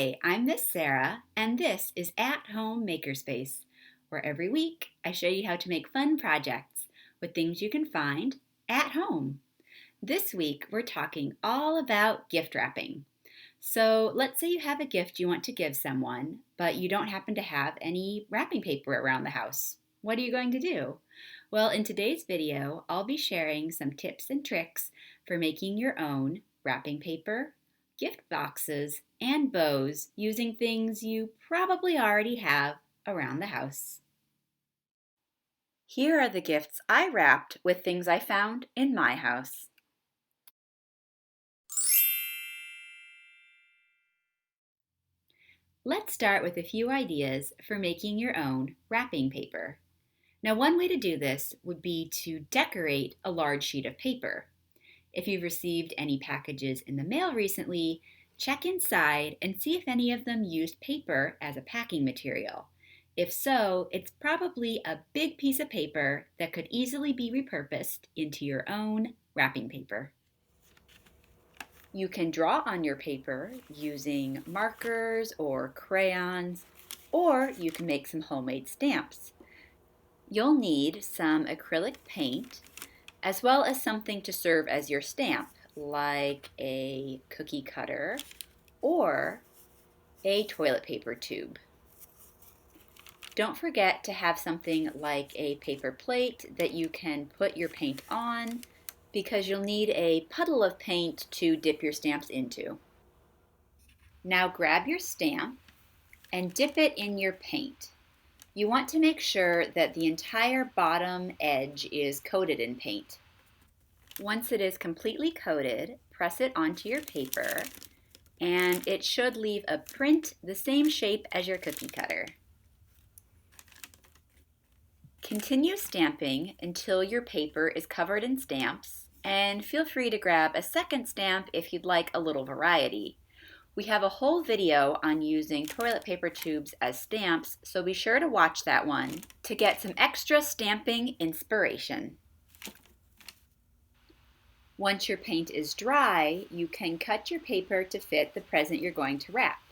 Hi, I'm Miss Sarah, and this is At Home Makerspace, where every week I show you how to make fun projects with things you can find at home. This week we're talking all about gift wrapping. So let's say you have a gift you want to give someone, but you don't happen to have any wrapping paper around the house. What are you going to do? Well, in today's video, I'll be sharing some tips and tricks for making your own wrapping paper, gift boxes, and bows using things you probably already have around the house. Here are the gifts I wrapped with things I found in my house. Let's start with a few ideas for making your own wrapping paper. Now, one way to do this would be to decorate a large sheet of paper. If you've received any packages in the mail recently, check inside and see if any of them used paper as a packing material. If so, it's probably a big piece of paper that could easily be repurposed into your own wrapping paper. You can draw on your paper using markers or crayons, or you can make some homemade stamps. You'll need some acrylic paint, as well as something to serve as your stamp, like a cookie cutter or a toilet paper tube. Don't forget to have something like a paper plate that you can put your paint on, because you'll need a puddle of paint to dip your stamps into. Now grab your stamp and dip it in your paint. You want to make sure that the entire bottom edge is coated in paint. Once it is completely coated, press it onto your paper, and it should leave a print the same shape as your cookie cutter. Continue stamping until your paper is covered in stamps, and feel free to grab a second stamp if you'd like a little variety. We have a whole video on using toilet paper tubes as stamps, so be sure to watch that one to get some extra stamping inspiration. Once your paint is dry, you can cut your paper to fit the present you're going to wrap.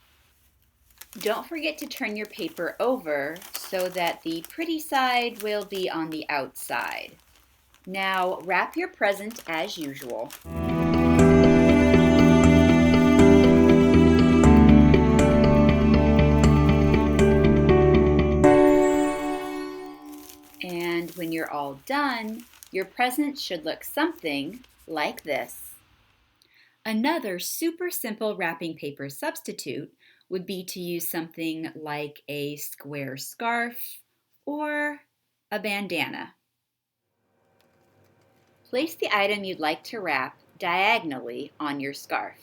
Don't forget to turn your paper over so that the pretty side will be on the outside. Now wrap your present as usual. And when you're all done, your present should look something like this. Another super simple wrapping paper substitute would be to use something like a square scarf or a bandana. Place the item you'd like to wrap diagonally on your scarf.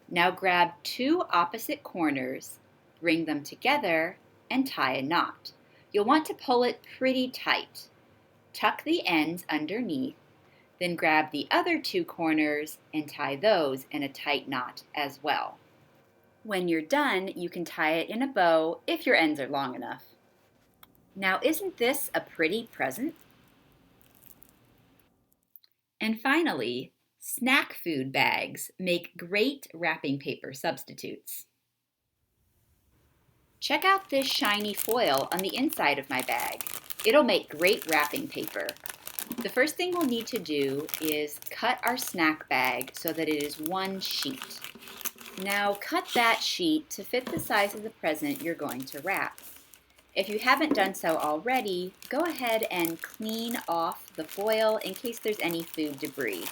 Now grab two opposite corners, bring them together, and tie a knot. You'll want to pull it pretty tight. Tuck the ends underneath, then grab the other two corners and tie those in a tight knot as well. When you're done, you can tie it in a bow if your ends are long enough. Now, isn't this a pretty present? And finally, snack food bags make great wrapping paper substitutes. Check out this shiny foil on the inside of my bag. It'll make great wrapping paper. The first thing we'll need to do is cut our snack bag so that it is one sheet. Now cut that sheet to fit the size of the present you're going to wrap. If you haven't done so already, go ahead and clean off the foil in case there's any food debris.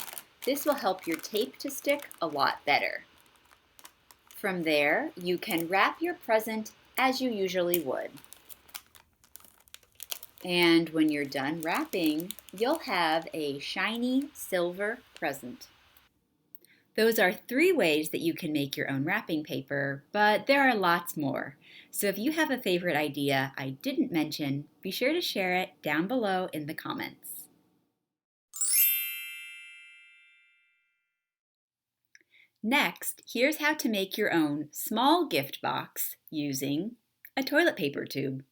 This will help your tape to stick a lot better. From there, you can wrap your present as you usually would. And when you're done wrapping, you'll have a shiny silver present. Those are 3 ways that you can make your own wrapping paper, but there are lots more. So if you have a favorite idea I didn't mention, be sure to share it down below in the comments. Next, here's how to make your own small gift box using a toilet paper tube.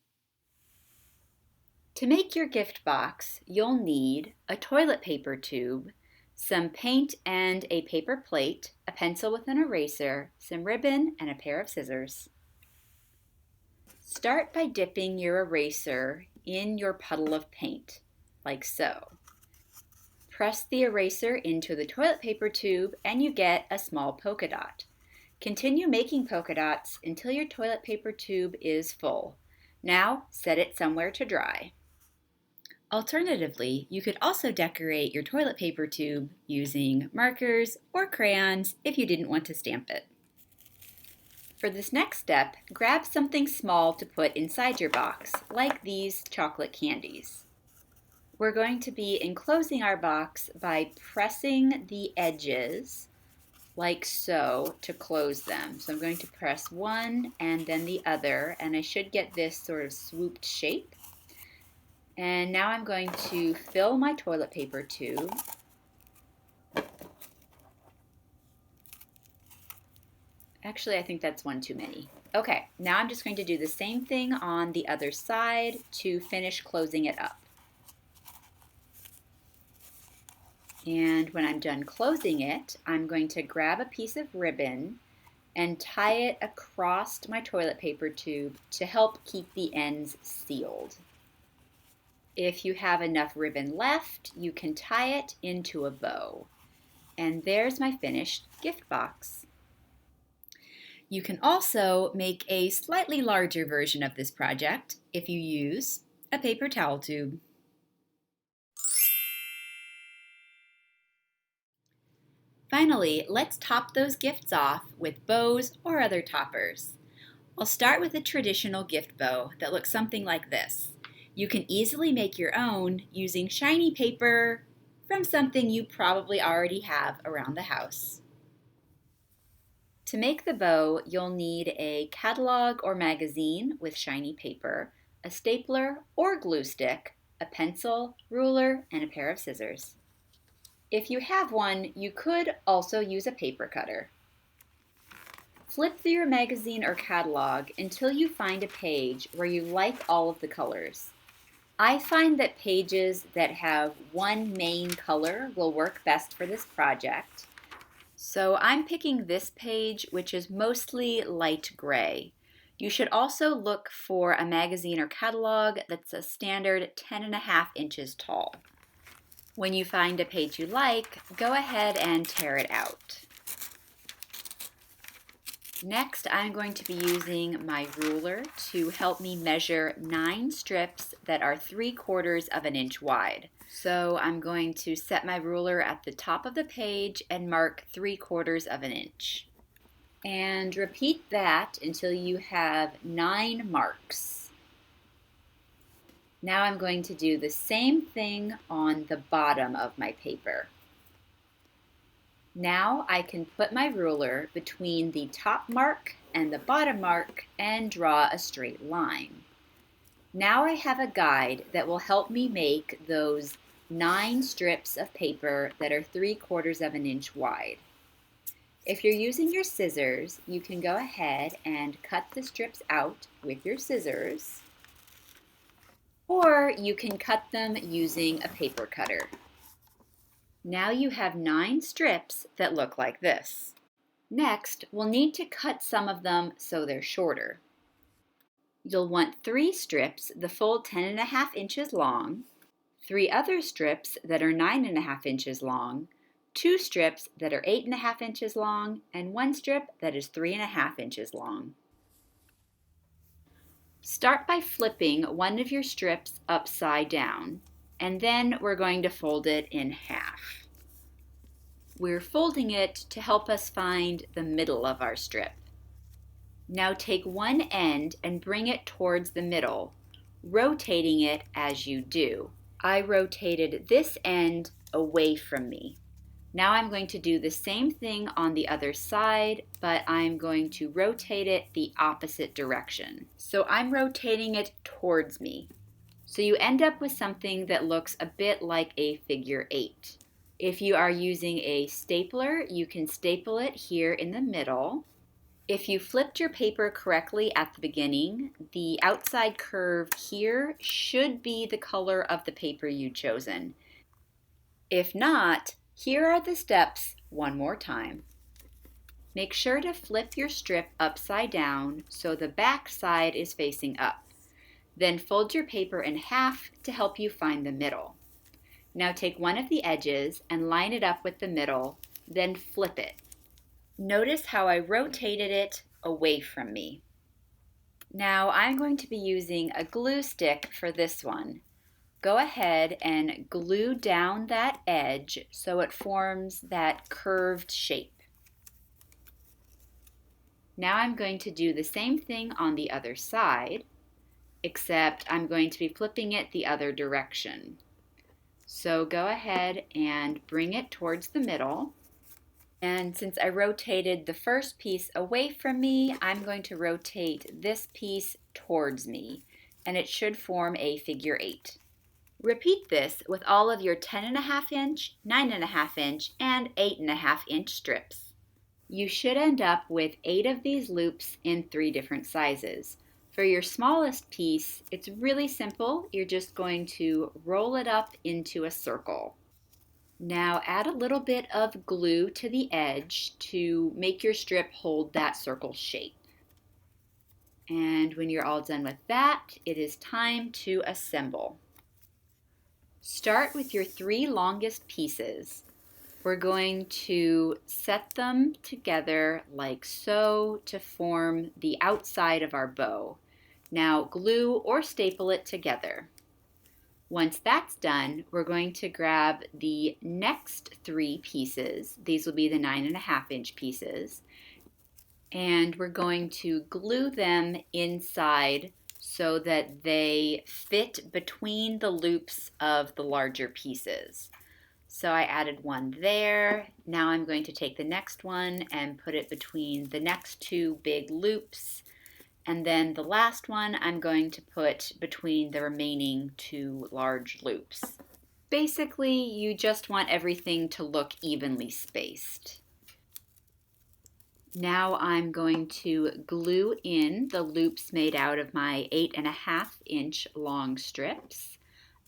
To make your gift box, you'll need a toilet paper tube, some paint and a paper plate, a pencil with an eraser, some ribbon, and a pair of scissors. Start by dipping your eraser in your puddle of paint, like so. Press the eraser into the toilet paper tube and you get a small polka dot. Continue making polka dots until your toilet paper tube is full. Now set it somewhere to dry. Alternatively, you could also decorate your toilet paper tube using markers or crayons if you didn't want to stamp it. For this next step, grab something small to put inside your box, like these chocolate candies. We're going to be enclosing our box by pressing the edges like so to close them. So I'm going to press one and then the other, and I should get this sort of swooped shape. And now I'm going to fill my toilet paper tube. Actually, I think that's one too many. Okay, now I'm just going to do the same thing on the other side to finish closing it up. And when I'm done closing it, I'm going to grab a piece of ribbon and tie it across my toilet paper tube to help keep the ends sealed. If you have enough ribbon left, you can tie it into a bow. And there's my finished gift box. You can also make a slightly larger version of this project if you use a paper towel tube. Finally, let's top those gifts off with bows or other toppers. I'll start with a traditional gift bow that looks something like this. You can easily make your own using shiny paper from something you probably already have around the house. To make the bow, you'll need a catalog or magazine with shiny paper, a stapler or glue stick, a pencil, ruler, and a pair of scissors. If you have one, you could also use a paper cutter. Flip through your magazine or catalog until you find a page where you like all of the colors. I find that pages that have one main color will work best for this project. So I'm picking this page, which is mostly light gray. You should also look for a magazine or catalog that's a standard 10.5 inches tall. When you find a page you like, go ahead and tear it out. Next, I'm going to be using my ruler to help me measure 9 strips that are 3/4 of an inch wide. So I'm going to set my ruler at the top of the page and mark 3/4 of an inch. And repeat that until you have 9 marks. Now I'm going to do the same thing on the bottom of my paper. Now I can put my ruler between the top mark and the bottom mark and draw a straight line. Now I have a guide that will help me make those 9 strips of paper that are 3/4 of an inch wide. If you're using your scissors, you can go ahead and cut the strips out with your scissors, or you can cut them using a paper cutter. Now you have 9 strips that look like this. Next, we'll need to cut some of them so they're shorter. You'll want 3 strips the full 10.5 inches long, 3 other strips that are 9.5 inches long, 2 strips that are 8.5 inches long, and 1 strip that is 3.5 inches long. Start by flipping one of your strips upside down, and then we're going to fold it in half. We're folding it to help us find the middle of our strip. Now take one end and bring it towards the middle, rotating it as you do. I rotated this end away from me. Now I'm going to do the same thing on the other side, but I'm going to rotate it the opposite direction. So I'm rotating it towards me. So you end up with something that looks a bit like a figure 8. If you are using a stapler, you can staple it here in the middle. If you flipped your paper correctly at the beginning, the outside curve here should be the color of the paper you've chosen. If not, Here are the steps one more time. Make sure to flip your strip upside down so the back side is facing up. Then fold your paper in half to help you find the middle. Now take one of the edges and line it up with the middle, then flip it. Notice how I rotated it away from me. Now I'm going to be using a glue stick for this one. Go ahead and glue down that edge so it forms that curved shape. Now I'm going to do the same thing on the other side, except I'm going to be flipping it the other direction. So go ahead and bring it towards the middle. And since I rotated the first piece away from me, I'm going to rotate this piece towards me, and it should form a figure 8. Repeat this with all of your 10.5 inch, 9.5 inch, and 8.5 inch strips. You should end up with 8 of these loops in 3 different sizes. For your smallest piece, it's really simple. You're just going to roll it up into a circle. Now add a little bit of glue to the edge to make your strip hold that circle shape. And when you're all done with that, it is time to assemble. Start with your 3 longest pieces. We're going to set them together like so to form the outside of our bow. Now glue or staple it together. Once that's done, we're going to grab the next 3 pieces. These will be the 9.5 inch pieces. And we're going to glue them inside so that they fit between the loops of the larger pieces. So I added one there. Now I'm going to take the next one and put it between the next 2 big loops. And then the last one I'm going to put between the remaining 2 large loops. Basically, you just want everything to look evenly spaced. Now I'm going to glue in the loops made out of my 8.5 inch long strips.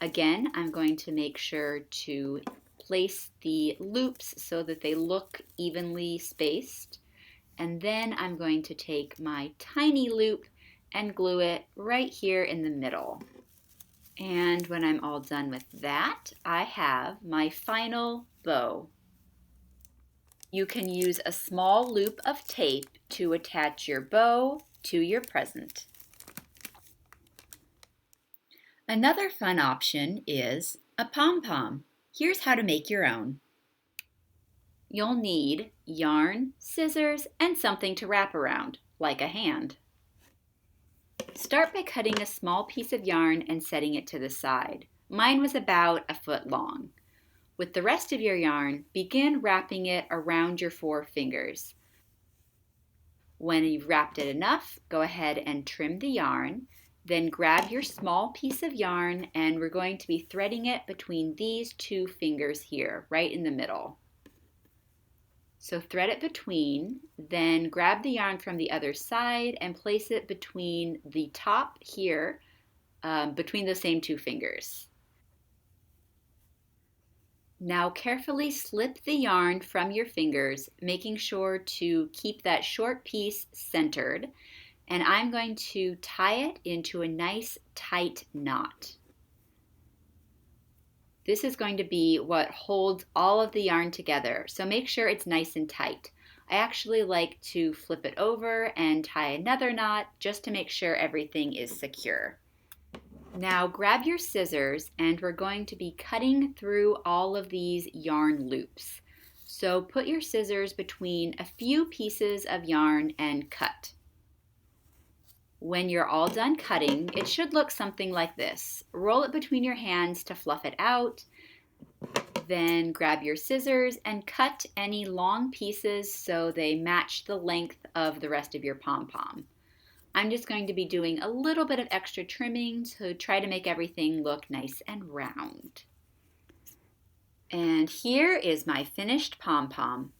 Again, I'm going to make sure to place the loops so that they look evenly spaced. And then I'm going to take my tiny loop and glue it right here in the middle. And when I'm all done with that, I have my final bow. You can use a small loop of tape to attach your bow to your present. Another fun option is a pom-pom. Here's how to make your own. You'll need yarn, scissors, and something to wrap around, like a hand. Start by cutting a small piece of yarn and setting it to the side. Mine was about a foot long. With the rest of your yarn, begin wrapping it around your 4 fingers. When you've wrapped it enough, go ahead and trim the yarn. Then grab your small piece of yarn and we're going to be threading it between these 2 fingers here, right in the middle. So thread it between, then grab the yarn from the other side and place it between the top here, between the same 2 fingers. Now carefully slip the yarn from your fingers, making sure to keep that short piece centered. And I'm going to tie it into a nice tight knot. This is going to be what holds all of the yarn together, so make sure it's nice and tight. I actually like to flip it over and tie another knot just to make sure everything is secure. Now grab your scissors and we're going to be cutting through all of these yarn loops. So put your scissors between a few pieces of yarn and cut. When you're all done cutting, it should look something like this. Roll it between your hands to fluff it out. Then grab your scissors and cut any long pieces so they match the length of the rest of your pom-pom. I'm just going to be doing a little bit of extra trimming to try to make everything look nice and round. And here is my finished pom-pom.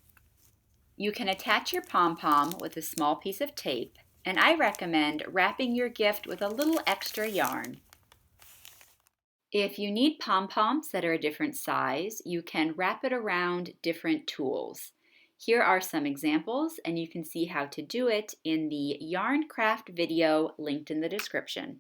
You can attach your pom-pom with a small piece of tape, and I recommend wrapping your gift with a little extra yarn. If you need pom-poms that are a different size, you can wrap it around different tools. Here are some examples, and you can see how to do it in the yarn craft video linked in the description.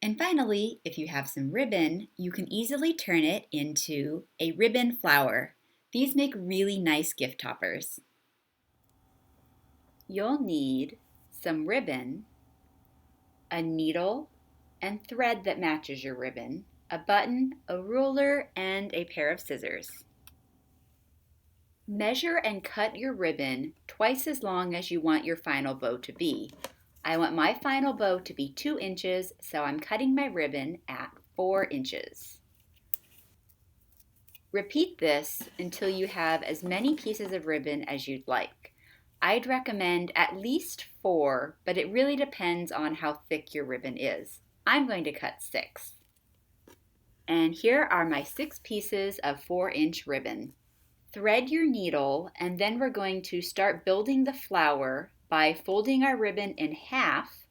And finally, if you have some ribbon, you can easily turn it into a ribbon flower. These make really nice gift toppers. You'll need some ribbon, a needle and thread that matches your ribbon, a button, a ruler, and a pair of scissors. Measure and cut your ribbon twice as long as you want your final bow to be. I want my final bow to be 2 inches, so I'm cutting my ribbon at 4 inches. Repeat this until you have as many pieces of ribbon as you'd like. I'd recommend at least 4, but it really depends on how thick your ribbon is. I'm going to cut 6. And here are my 6 pieces of 4-inch ribbon. Thread your needle, and then we're going to start building the flower by folding our ribbon in half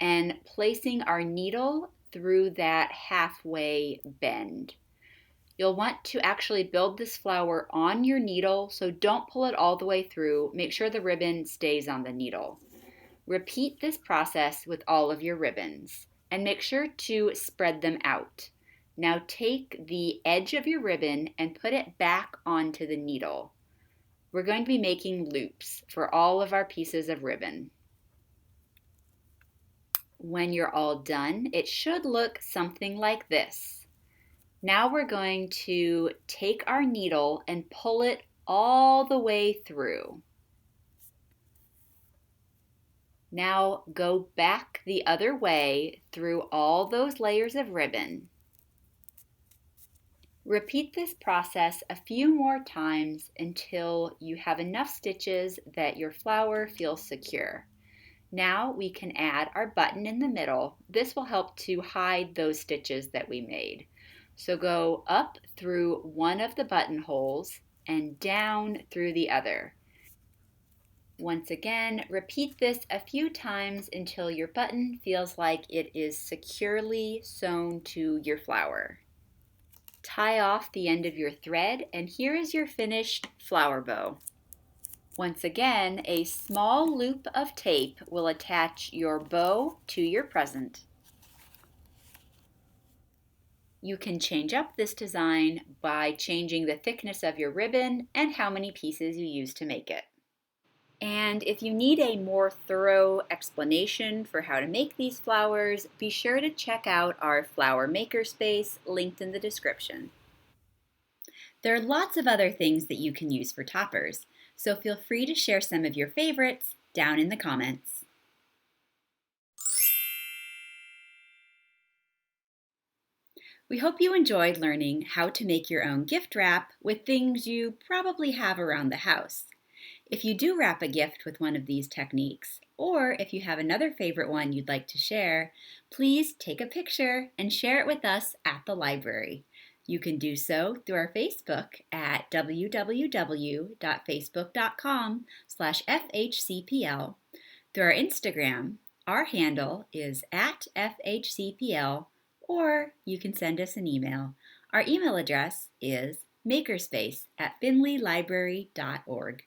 and placing our needle through that halfway bend. You'll want to actually build this flower on your needle, so don't pull it all the way through. Make sure the ribbon stays on the needle. Repeat this process with all of your ribbons, and make sure to spread them out. Now take the edge of your ribbon and put it back onto the needle. We're going to be making loops for all of our pieces of ribbon. When you're all done, it should look something like this. Now we're going to take our needle and pull it all the way through. Now go back the other way through all those layers of ribbon. Repeat this process a few more times until you have enough stitches that your flower feels secure. Now we can add our button in the middle. This will help to hide those stitches that we made. So go up through one of the buttonholes and down through the other. Once again, repeat this a few times until your button feels like it is securely sewn to your flower. Tie off the end of your thread, and here is your finished flower bow. Once again, a small loop of tape will attach your bow to your present. You can change up this design by changing the thickness of your ribbon and how many pieces you use to make it. And if you need a more thorough explanation for how to make these flowers, be sure to check out our flower makerspace linked in the description. There are lots of other things that you can use for toppers, so feel free to share some of your favorites down in the comments. We hope you enjoyed learning how to make your own gift wrap with things you probably have around the house. If you do wrap a gift with one of these techniques, or if you have another favorite one you'd like to share, please take a picture and share it with us at the library. You can do so through our Facebook at www.facebook.com/FHCPL. Through our Instagram, our handle is @FHCPL, or you can send us an email. Our email address is makerspace@finleylibrary.org.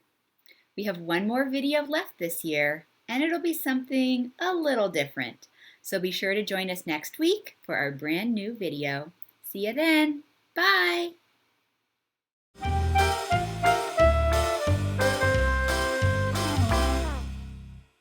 We have one more video left this year, and it'll be something a little different. So be sure to join us next week for our brand new video. See you then. Bye.